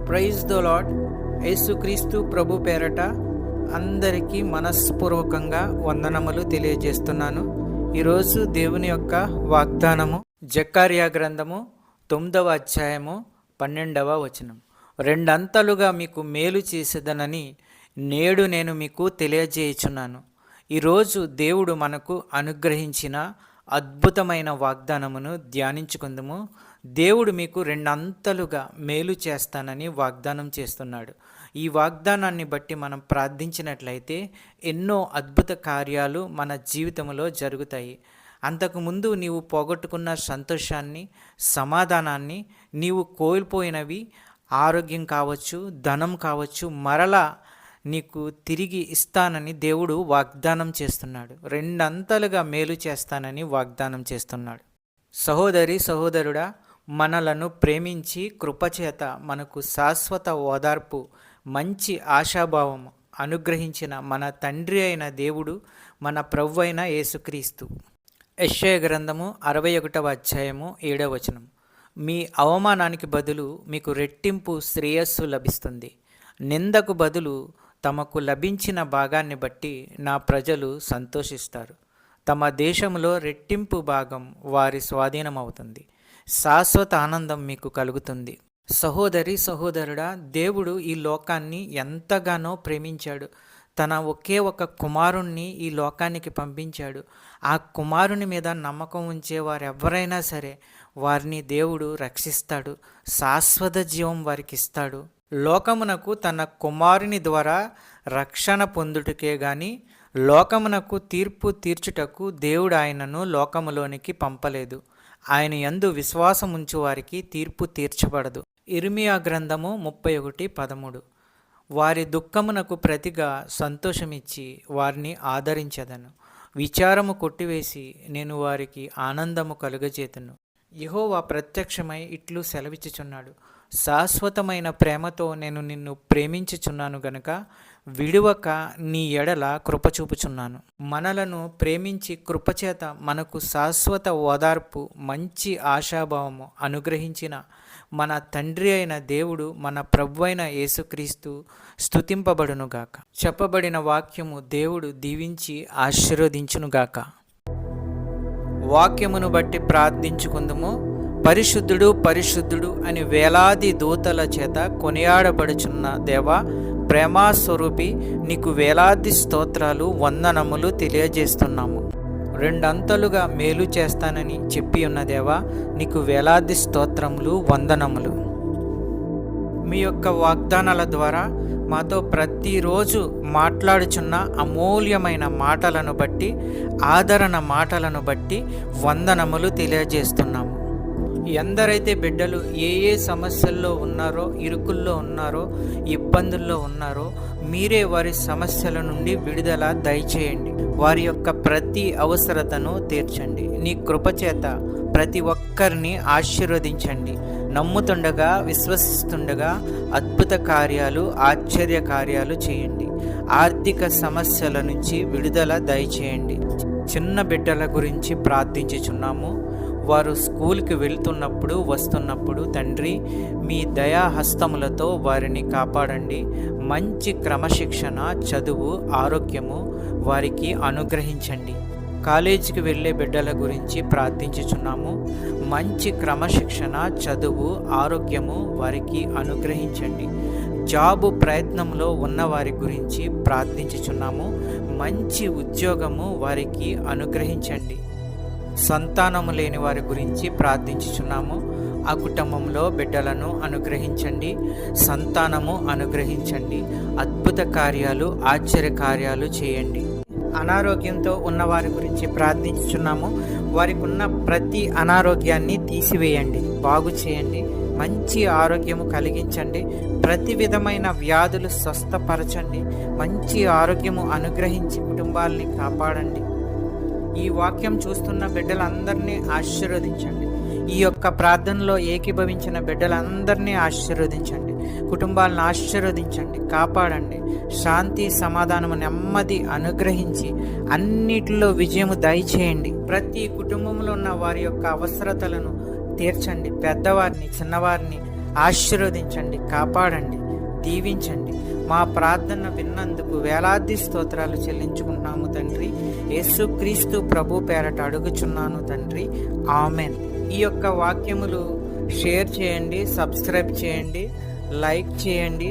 Praise the lord. యేసుక్రీస్తు ప్రభు పేరట అందరికీ మనస్పూర్వకంగా వందనములు తెలియజేస్తున్నాను. ఈరోజు దేవుని యొక్క వాగ్దానము జకర్యా గ్రంథము 9వ అధ్యాయము 12వ వచనం. రెండంతలుగా మీకు మేలు చేసేదనని నేడు నేను మీకు తెలియజేయుచున్నాను. ఈరోజు దేవుడు మనకు అనుగ్రహించిన అద్భుతమైన వాగ్దానమును ధ్యానించుకుందాము. దేవుడు మీకు రెండంతలుగా మేలు చేస్తానని వాగ్దానం చేస్తున్నాడు. ఈ వాగ్దానాన్ని బట్టి మనం ప్రార్థించినట్లయితే ఎన్నో అద్భుత కార్యాలు మన జీవితంలో జరుగుతాయి. అంతకుముందు నీవు పోగొట్టుకున్న సంతోషాన్ని, సమాధానాన్ని, నీవు కోల్పోయినవి ఆరోగ్యం కావచ్చు, ధనం కావచ్చు, మరలా నీకు తిరిగి ఇస్తానని దేవుడు వాగ్దానం చేస్తున్నాడు. రెండంతలుగా మేలు చేస్తానని వాగ్దానం చేస్తున్నాడు. సహోదరి, సహోదరుడా, మనలను ప్రేమించి కృపచేత మనకు శాశ్వత ఓదార్పు, మంచి ఆశాభావం అనుగ్రహించిన మన తండ్రి అయిన దేవుడు, మన ప్రభు అయిన యేసుక్రీస్తు. యెషయా గ్రంథము 61వ అధ్యాయము 7వ వచనం. మీ అవమానానికి బదులు మీకు రెట్టింపు శ్రేయస్సు లభిస్తుంది. నిందకు బదులు తమకు లభించిన భాగాన్ని బట్టి నా ప్రజలు సంతోషిస్తారు. తమ దేశంలో రెట్టింపు భాగం వారి స్వాధీనమవుతుంది. శాశ్వత ఆనందం మీకు కలుగుతుంది. సహోదరి, సహోదరుడా, దేవుడు ఈ లోకాన్ని ఎంతగానో ప్రేమించాడు. తన ఒకే ఒక కుమారుణ్ణి ఈ లోకానికి పంపించాడు. ఆ కుమారుని మీద నమ్మకం ఉంచే వారెవరైనా సరే వారిని దేవుడు రక్షిస్తాడు. శాశ్వత జీవం వారికి ఇస్తాడు. లోకమునకు తన కుమారుని ద్వారా రక్షణ పొందుటకే గాని లోకమునకు తీర్పు తీర్చుటకు దేవుడు ఆయనను లోకములోనికి పంపలేదు. ఆయన యందు విశ్వాసముంచు వారికి తీర్పు తీర్చబడదు. ఇర్మియా గ్రంథము 31:13. వారి దుఃఖమునకు ప్రతిగా సంతోషమిచ్చి వారిని ఆదరించదను. విచారము కొట్టివేసి నేను వారికి ఆనందము కలుగజేతును. యెహోవా ప్రత్యక్షమై ఇట్లు సెలవిచ్చుచున్నాడు. శాశ్వతమైన ప్రేమతో నేను నిన్ను ప్రేమించుచున్నాను గనుక విడువక నీ ఎడల కృప చూపుచున్నాను. మనలను ప్రేమించి కృపచేత మనకు శాశ్వత ఓదార్పు, మంచి ఆశాభావము అనుగ్రహించిన మన తండ్రి అయిన దేవుడు, మన ప్రభు అయిన యేసుక్రీస్తు స్తుతింపబడునుగాక. చెప్పబడిన వాక్యము దేవుడు దీవించి ఆశీర్వదించునుగాక. వాక్యమును బట్టి ప్రార్థించుకుందుము. పరిశుద్ధుడు, పరిశుద్ధుడు అని వేలాది దూతల చేత కొనియాడబడుచున్న దేవా, ప్రేమాస్వరూపి, నీకు వేలాది స్తోత్రాలు, వందనములు తెలియజేస్తున్నాము. రెండంతలుగా మేలు చేస్తానని చెప్పి ఉన్న దేవా, నీకు వేలాది స్తోత్రములు, వందనములు. మీ యొక్క వాగ్దానాల ద్వారా మాతో ప్రతిరోజు మాట్లాడుచున్న అమూల్యమైన మాటలను బట్టి, ఆదరణ మాటలను బట్టి వందనములు తెలియజేస్తున్నాము. ఎందరైతే బిడ్డలు ఏ ఏ సమస్యల్లో ఉన్నారో, ఇరుకుల్లో ఉన్నారో, ఇబ్బందుల్లో ఉన్నారో, మీరే వారి సమస్యల నుండి విడుదల దయచేయండి. వారి యొక్క ప్రతి అవసరతను తీర్చండి. నీ కృపచేత ప్రతి ఒక్కరిని ఆశీర్వదించండి. నమ్ముతుండగా, విశ్వసిస్తుండగా అద్భుత కార్యాలు, ఆశ్చర్య కార్యాలు చేయండి. ఆర్థిక సమస్యల నుంచి విడుదల దయచేయండి. చిన్న బిడ్డల గురించి ప్రార్థించుచున్నాము. వారు స్కూల్కి వెళ్తున్నప్పుడు, వస్తున్నప్పుడు తండ్రి మీ దయాహస్తములతో వారిని కాపాడండి. మంచి క్రమశిక్షణ, చదువు, ఆరోగ్యము వారికి అనుగ్రహించండి. కాలేజీకి వెళ్ళే బిడ్డల గురించి ప్రార్థించుచున్నాము. మంచి క్రమశిక్షణ, చదువు, ఆరోగ్యము వారికి అనుగ్రహించండి. జాబు ప్రయత్నంలో ఉన్న వారి గురించి ప్రార్థించుచున్నాము. మంచి ఉద్యోగము వారికి అనుగ్రహించండి. సంతానము లేని వారి గురించి ప్రార్థించుచున్నాము. ఆ కుటుంబంలో బిడ్డలను అనుగ్రహించండి, సంతానము అనుగ్రహించండి. అద్భుత కార్యాలు, ఆశ్చర్య కార్యాలు చేయండి. అనారోగ్యంతో ఉన్న వారి గురించి ప్రార్థించుచున్నాము. వారికి ఉన్న ప్రతి అనారోగ్యాన్ని తీసివేయండి, బాగు చేయండి. మంచి ఆరోగ్యము కలిగించండి. ప్రతి విధమైన వ్యాధులు స్వస్థపరచండి. మంచి ఆరోగ్యము అనుగ్రహించి కుటుంబాలని కాపాడండి. ఈ వాక్యం చూస్తున్న బిడ్డలందరినీ ఆశీర్వదించండి. ఈ యొక్క ప్రార్థనలో ఏకీభవించిన బిడ్డలందరినీ ఆశీర్వదించండి. కుటుంబాలను ఆశీర్వదించండి, కాపాడండి. శాంతి, సమాధానము, నెమ్మది అనుగ్రహించి అన్నిటిలో విజయము దయచేయండి. ప్రతి కుటుంబంలో ఉన్న వారి యొక్క అవసరతలను తీర్చండి. పెద్దవారిని, చిన్నవారిని ఆశీర్వదించండి, కాపాడండి, దీవించండి. మా ప్రార్థన విన్నందుకు వేలాది స్తోత్రాలు చెల్లించుకుంటున్నాము తండ్రి. యేసుక్రీస్తు ప్రభు పేరట అడుగుచున్నాను తండ్రి, ఆమెన్. ఈ యొక్క వాక్యములు షేర్ చేయండి, సబ్స్క్రైబ్ చేయండి, లైక్ చేయండి.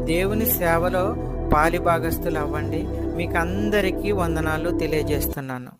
దేవుని సేవలో పాలిభాగస్తులు అవ్వండి. మీకు అందరికీ వందనాలు తెలియజేస్తున్నాను.